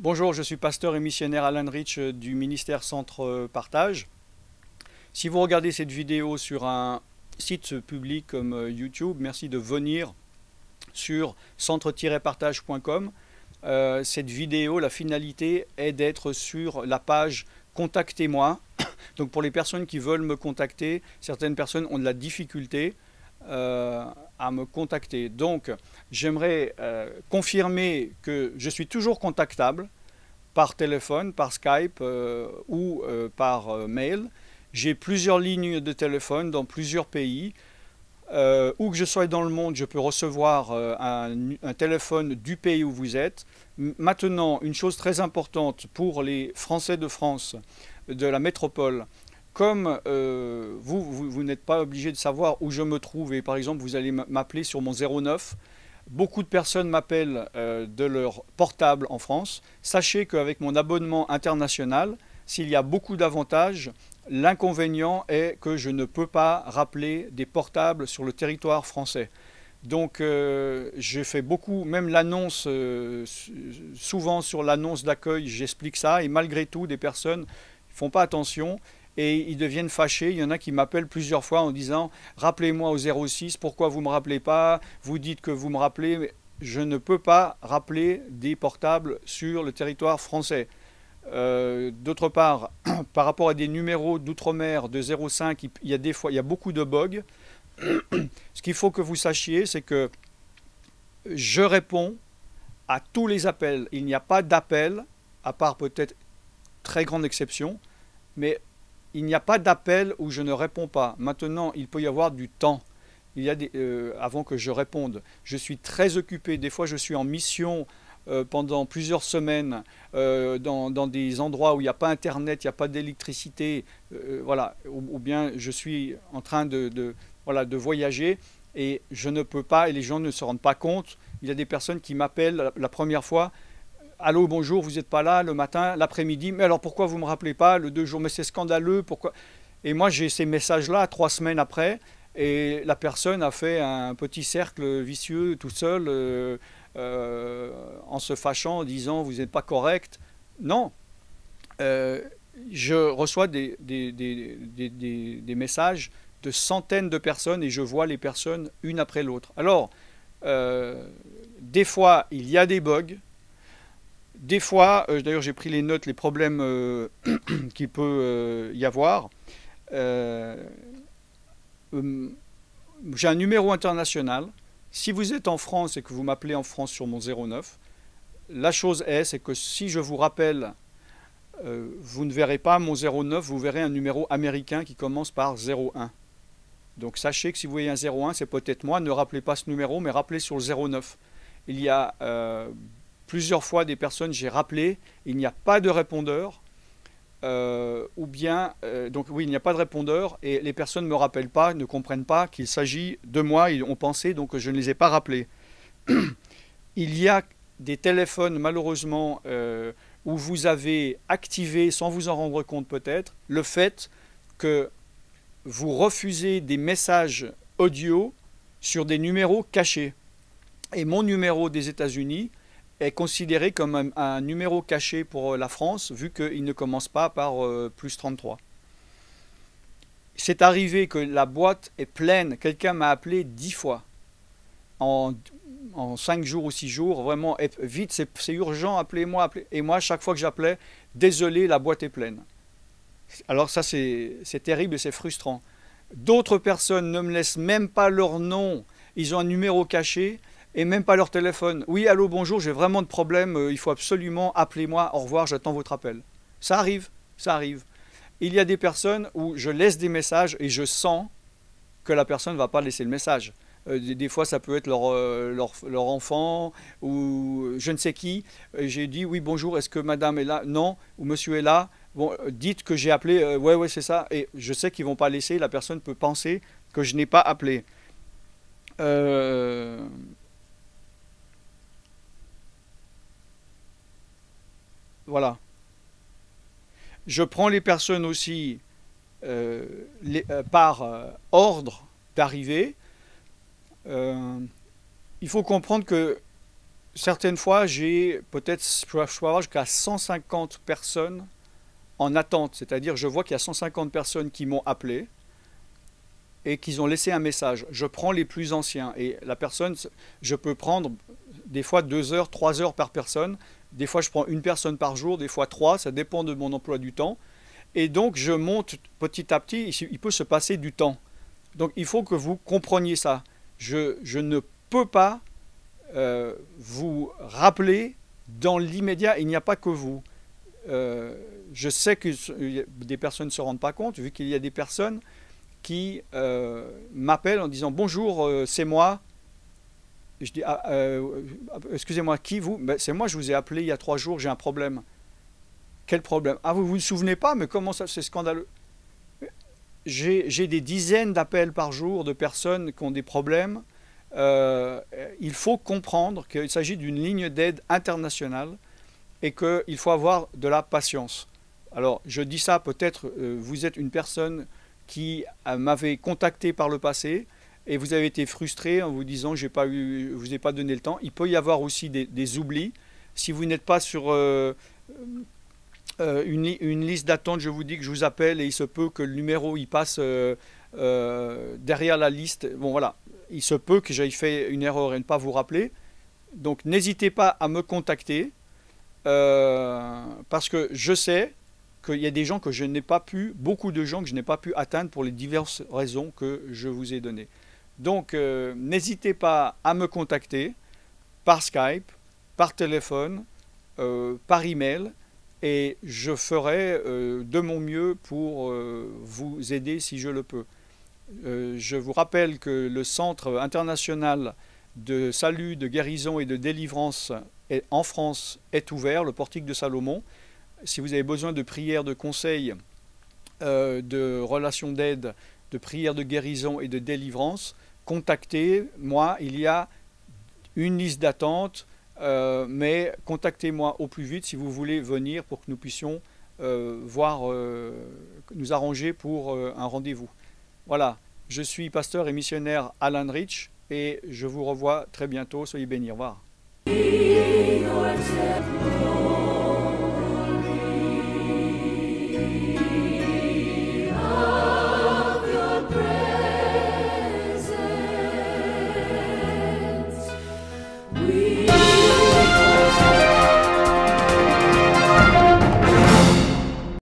Bonjour, je suis pasteur et missionnaire Alan Rich du ministère Centre Partage. Si vous regardez cette vidéo sur un site public comme YouTube, merci de venir sur centre-partage.com. Cette vidéo, la finalité est d'être sur la page Contactez-moi. Donc pour les personnes qui veulent me contacter, certaines personnes ont de la difficulté à me contacter. Donc j'aimerais confirmer que je suis toujours contactable par téléphone, par Skype ou par mail. J'ai plusieurs lignes de téléphone dans plusieurs pays. Où que je sois dans le monde, je peux recevoir un téléphone du pays où vous êtes. Maintenant, une chose très importante pour les Français de France, de la métropole, comme vous n'êtes pas obligé de savoir où je me trouve, et par exemple vous allez m'appeler sur mon 09, beaucoup de personnes m'appellent de leur portable en France. Sachez qu'avec mon abonnement international, s'il y a beaucoup d'avantages, l'inconvénient est que je ne peux pas rappeler des portables sur le territoire français. Donc je fais beaucoup, même l'annonce, souvent sur l'annonce d'accueil, j'explique ça, et malgré tout, des personnes ne font pas attention et ils deviennent fâchés. Il y en a qui m'appellent plusieurs fois en disant rappelez-moi au 06, pourquoi vous ne me rappelez pas? Vous dites que vous me rappelez, mais je ne peux pas rappeler des portables sur le territoire français. D'autre part, par rapport à des numéros d'outre-mer de 05, il y a des fois, il y a beaucoup de bugs. Ce qu'il faut que vous sachiez, c'est que je réponds à tous les appels. Il n'y a pas d'appel, à part peut-être très grande exception, mais il n'y a pas d'appel où je ne réponds pas. Maintenant, il peut y avoir du temps. Avant que je réponde. Je suis très occupé. Des fois, je suis en mission pendant plusieurs semaines dans des endroits où il n'y a pas internet, il n'y a pas d'électricité, voilà, ou bien je suis en train voilà, de voyager et je ne peux pas, et les gens ne se rendent pas compte. Il y a des personnes qui m'appellent la première fois, allô, bonjour, vous n'êtes pas là le matin, l'après-midi, mais alors pourquoi vous ne me rappelez pas le 2 jours? Mais c'est scandaleux, pourquoi? Et moi j'ai ces messages-là 3 semaines après, et la personne a fait un petit cercle vicieux tout seul en se fâchant, en disant vous n'êtes pas correct. Non, euh, je reçois des messages de centaines de personnes et je vois les personnes une après l'autre. Alors, des fois, il y a des bugs. Des fois, d'ailleurs j'ai pris les notes, les problèmes qu'il peut y avoir. Euh, j'ai un numéro international. Si vous êtes en France et que vous m'appelez en France sur mon 09, la chose c'est que si je vous rappelle, vous ne verrez pas mon 09, vous verrez un numéro américain qui commence par 01. Donc sachez que si vous voyez un 01, c'est peut-être moi. Ne rappelez pas ce numéro, mais rappelez sur le 09. Il y a plusieurs fois des personnes, j'ai rappelé, il n'y a pas de répondeur. Donc oui, il n'y a pas de répondeur et les personnes ne me rappellent pas, ne comprennent pas qu'il s'agit de moi, ils ont pensé donc que je ne les ai pas rappelés. Il y a des téléphones malheureusement où vous avez activé, sans vous en rendre compte peut-être, le fait que vous refusez des messages audio sur des numéros cachés. Et mon numéro des États-Unis est considéré comme un numéro caché pour la France, vu qu'il ne commence pas par plus 33. C'est arrivé que la boîte est pleine, quelqu'un m'a appelé 10 fois en, en 5 jours ou 6 jours, vraiment, vite, c'est urgent, appelez-moi, appelez. Et moi, chaque fois que j'appelais, désolé, la boîte est pleine. Alors ça, c'est terrible et c'est frustrant. D'autres personnes ne me laissent même pas leur nom, ils ont un numéro caché, et même pas leur téléphone. Oui, allô, bonjour, j'ai vraiment de problème, il faut absolument appeler-moi, au revoir, j'attends votre appel. Ça arrive, ça arrive. Il y a des personnes où je laisse des messages et je sens que la personne ne va pas laisser le message. Des fois, ça peut être leur enfant ou je ne sais qui. J'ai dit, oui, bonjour, est-ce que madame est là? Non, ou monsieur est là. Bon, dites que j'ai appelé, ouais, ouais, c'est ça. Et je sais qu'ils ne vont pas laisser, la personne peut penser que je n'ai pas appelé. Euh, voilà. Je prends les personnes aussi par ordre d'arrivée. Euh, il faut comprendre que certaines fois, j'ai peut-être, je peux avoir jusqu'à 150 personnes en attente. C'est-à-dire, je vois qu'il y a 150 personnes qui m'ont appelé et qui ont laissé un message. Je prends les plus anciens et la personne, je peux prendre des fois 2 heures, 3 heures par personne. Des fois, je prends une personne par jour, des fois 3, ça dépend de mon emploi du temps. Et donc, je monte petit à petit, il peut se passer du temps. Donc, il faut que vous compreniez ça. Je ne peux pas vous rappeler dans l'immédiat, il n'y a pas que vous. Je sais que des personnes ne se rendent pas compte, vu qu'il y a des personnes qui m'appellent en disant bonjour, c'est moi. Je dis ah, excusez-moi, qui vous? Ben, c'est moi, je vous ai appelé il y a 3 jours, j'ai un problème. Quel problème? Ah, vous vous souvenez pas? Mais comment ça? C'est scandaleux. J'ai des dizaines d'appels par jour de personnes qui ont des problèmes. Euh, il faut comprendre qu'il s'agit d'une ligne d'aide internationale et qu'il faut avoir de la patience. Alors, je dis ça, peut-être vous êtes une personne qui m'avait contacté par le passé et vous avez été frustré en vous disant j'ai pas eu, je vous ai pas donné le temps. Il peut y avoir aussi des oublis. Si vous n'êtes pas sur une liste d'attente, je vous dis que je vous appelle et il se peut que le numéro il passe derrière la liste. Bon voilà, il se peut que j'aille fait une erreur et ne pas vous rappeler. Donc n'hésitez pas à me contacter parce que je sais qu'il y a des gens que je n'ai pas pu, beaucoup de gens que je n'ai pas pu atteindre pour les diverses raisons que je vous ai données. Donc n'hésitez pas à me contacter par Skype, par téléphone, par email et je ferai de mon mieux pour vous aider si je le peux. Je vous rappelle que le Centre international de salut, de guérison et de délivrance en France est ouvert, le portique de Salomon. Si vous avez besoin de prières, de conseils, de relations d'aide, de prières de guérison et de délivrance, contactez-moi. Il y a une liste d'attente, mais contactez-moi au plus vite si vous voulez venir pour que nous puissions nous arranger pour un rendez-vous. Voilà, je suis pasteur et missionnaire Alan Rich et je vous revois très bientôt. Soyez bénis. Au revoir.